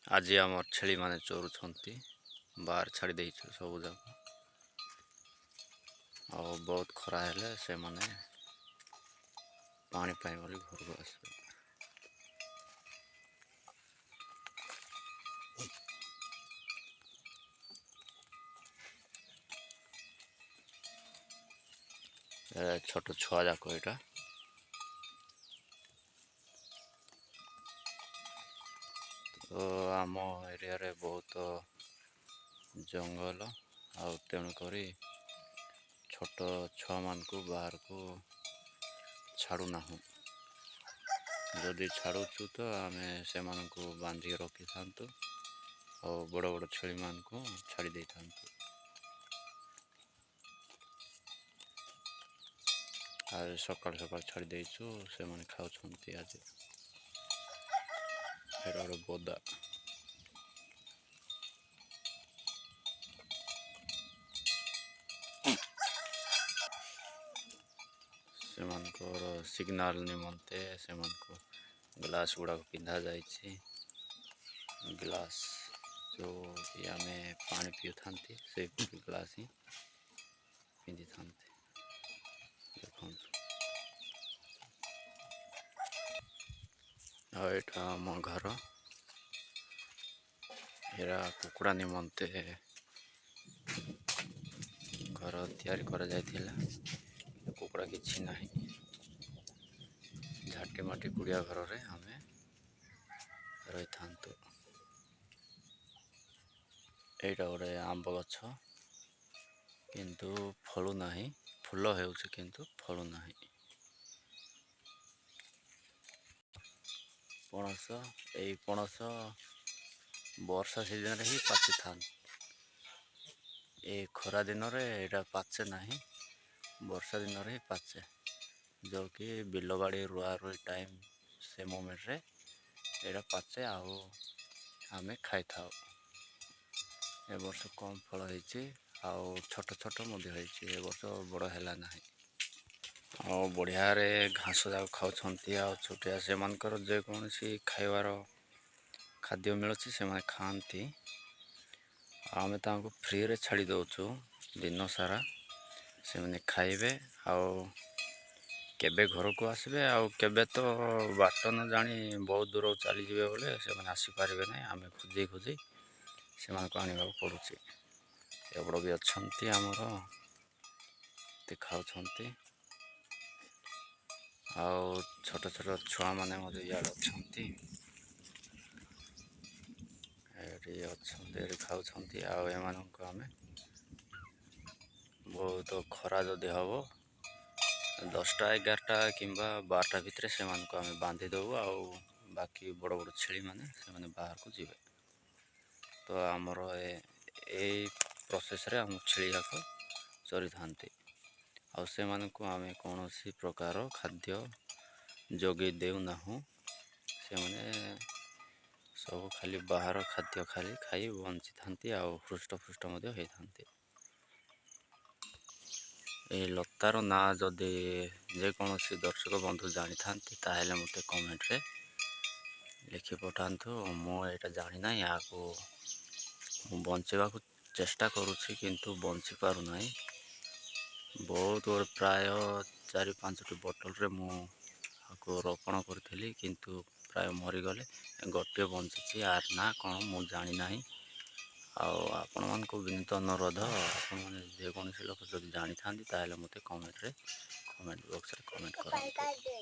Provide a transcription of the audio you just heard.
ଆଜି ଆମର ଛେଳି ମାନେ ଚରୁଛନ୍ତି ବାହାର ଛାଡ଼ି ଦେଇଛୁ ସବୁ ଯାକ। ଆଉ ବହୁତ ଖରା ହେଲେ ସେମାନେ ପାଣି ପାଇଁ ବୋଲି ଘରକୁ ଆସିବେ। ଛୋଟ ଛୁଆ ଯାକ ଏଇଟା। ତ ଆମ ଏରିଆରେ ବହୁତ ଜଙ୍ଗଲ ଆଉ ତେଣୁକରି ଛୋଟ ଛୁଆମାନଙ୍କୁ ବାହାରକୁ ଛାଡ଼ୁନାହୁଁ। ଯଦି ଛାଡ଼ୁଛୁ ତ ଆମେ ସେମାନଙ୍କୁ ବାନ୍ଧିକି ରଖିଥାନ୍ତୁ ଆଉ ବଡ଼ ବଡ଼ ଛେଳିମାନଙ୍କୁ ଛାଡ଼ି ଦେଇଥାନ୍ତୁ। ଆଉ ସକାଳୁ ସକାଳୁ ଛାଡ଼ି ଦେଇଛୁ, ସେମାନେ ଖାଉଛନ୍ତି ଆଜି। ଏଇଟା ଗୋଟେ ବୋଦା। ସେମାନଙ୍କର ସିଗ୍ନାଲ ନିମନ୍ତେ ସେମାନଙ୍କୁ ଗ୍ଲାସ୍ ଗୁଡ଼ାକ ପିନ୍ଧା ଯାଇଛି। ଗ୍ଲାସ୍ ଯେଉଁ ବି ଆମେ ପାଣି ପିଉଥାନ୍ତି ସେହିପରି ଗ୍ଲାସ୍ ହିଁ ପିନ୍ଧିଥାନ୍ତି। ଦେଖନ୍ତୁ, ଆଉ ଏଇଟା ଆମ ଘର। ଏରା କୁକୁଡ଼ା ନିମନ୍ତେ ଘର ତିଆରି କରାଯାଇଥିଲା, କୁକୁଡ଼ା କିଛି ନାହିଁ। ଝାଟି ମାଟି କୁଡ଼ିଆ ଘରରେ ଆମେ ରହିଥାନ୍ତୁ। ଏଇଟା ଗୋଟେ ଆମ୍ବ ଗଛ, କିନ୍ତୁ ଫଳୁ ନାହିଁ। ଫୁଲ ହେଉଛି କିନ୍ତୁ ଫଳୁ ନାହିଁ। ପଣସ, ଏଇ ପଣସ ବର୍ଷା ସିଜନରେ ହିଁ ପାଚିଥାନ୍ତି। ଏ ଖରା ଦିନରେ ଏଇଟା ପାଚେ ନାହିଁ, ବର୍ଷା ଦିନରେ ହିଁ ପାଚେ। ଯେଉଁ କି ବିଲବାଡ଼ି ରୁଆ ରୁଇ ଟାଇମ୍, ସେ ମୋମେଣ୍ଟରେ ଏଇଟା ପାଚେ ଆଉ ଆମେ ଖାଇଥାଉ। ଏ ବର୍ଷ କମ୍ ଫଳ ହେଇଛି ଆଉ ଛୋଟ ଛୋଟ ମଧ୍ୟ ହେଇଛି, ଏ ବର୍ଷ ବଡ଼ ହେଲା ନାହିଁ। ଆଉ ବଢ଼ିଆରେ ଘାସ ଯାକ ଖାଉଛନ୍ତି ଆଉ ଛୋଟିଆ ସେମାନଙ୍କର ଯେକୌଣସି ଖାଇବାର ଖାଦ୍ୟ ମିଳୁଛି ସେମାନେ ଖାଆନ୍ତି। ଆମେ ତାଙ୍କୁ ଫ୍ରିରେ ଛାଡ଼ି ଦେଉଛୁ ଦିନ ସାରା, ସେମାନେ ଖାଇବେ ଆଉ କେବେ ଘରକୁ ଆସିବେ ଆଉ କେବେ ତ ବାଟ ନ ଜାଣି ବହୁତ ଦୂର ଚାଲିଯିବେ ବୋଲେ ସେମାନେ ଆସିପାରିବେ ନାହିଁ। ଆମେ ଖୋଜି ଖୋଜି ସେମାନଙ୍କୁ ଆଣିବାକୁ ପଡ଼ୁଛି। ଏପଟ ବି ଅଛନ୍ତି ଆମର, ଦେଖାଉଛନ୍ତି। ଆଉ ଛୋଟ ଛୋଟ ଛୁଆମାନେ ମଧ୍ୟ ଇଆଡ଼େ ଅଛନ୍ତି। ଏଠି ଅଛନ୍ତି, ଏଠି ଖାଉଛନ୍ତି। ଆଉ ଏମାନଙ୍କୁ ଆମେ ବହୁତ ଖରା ଯଦି ହେବ 10ଟା 11ଟା କିମ୍ବା 12ଟା ଭିତରେ ସେମାନଙ୍କୁ ଆମେ ବାନ୍ଧି ଦେବୁ। ଆଉ ବାକି ବଡ଼ ବଡ଼ ଛେଳିମାନେ ସେମାନେ ବାହାରକୁ ଯିବେ। ତ ଆମର ଏଇ ପ୍ରୋସେସ୍ରେ ଆମ ଛେଳି ଯାକ ଚରିଥାନ୍ତି। ଆଉ ସେମାନଙ୍କୁ ଆମେ କୌଣସି ପ୍ରକାର ଖାଦ୍ୟ ଯୋଗାଇ ଦେଉନାହୁଁ। ସେମାନେ ସବୁ ଖାଲି ବାହାର ଖାଦ୍ୟ ଖାଇ ବଞ୍ଚିଥାନ୍ତି ଆଉ ହୃଷ୍ଟପୃଷ୍ଟ ମଧ୍ୟ ହେଇଥାନ୍ତି। ଏହି ଲତାର ନାଁ ଯଦି ଯେକୌଣସି ଦର୍ଶକ ବନ୍ଧୁ ଜାଣିଥାନ୍ତି ତାହେଲେ ମୋତେ କମେଣ୍ଟରେ ଲେଖି ପଠାନ୍ତୁ। ମୁଁ ଏଇଟା ଜାଣିନାହିଁ, ଏହାକୁ ମୁଁ ବଞ୍ଚିବାକୁ ଚେଷ୍ଟା କରୁଛି କିନ୍ତୁ ବଞ୍ଚି ପାରୁନାହିଁ। ବହୁତ ପ୍ରାୟ 4-5ଟି ବୋଟଲରେ ମୁଁ ଆକୁ ରୋପଣ କରିଥିଲି କିନ୍ତୁ ପ୍ରାୟ ମରିଗଲେ। ଗୋଟିଏ ବଞ୍ଚିଛି, ଆର ନାଁ କ'ଣ ମୁଁ ଜାଣିନାହିଁ। ଆଉ ଆପଣମାନଙ୍କୁ ବିନୀତ ଅନୁରୋଧ, ଆପଣମାନେ ଯେକୌଣସି ଲୋକ ଯଦି ଜାଣିଥାନ୍ତି ତାହେଲେ ମୋତେ କମେଣ୍ଟ ବକ୍ସରେ କମେଣ୍ଟ କରନ୍ତୁ।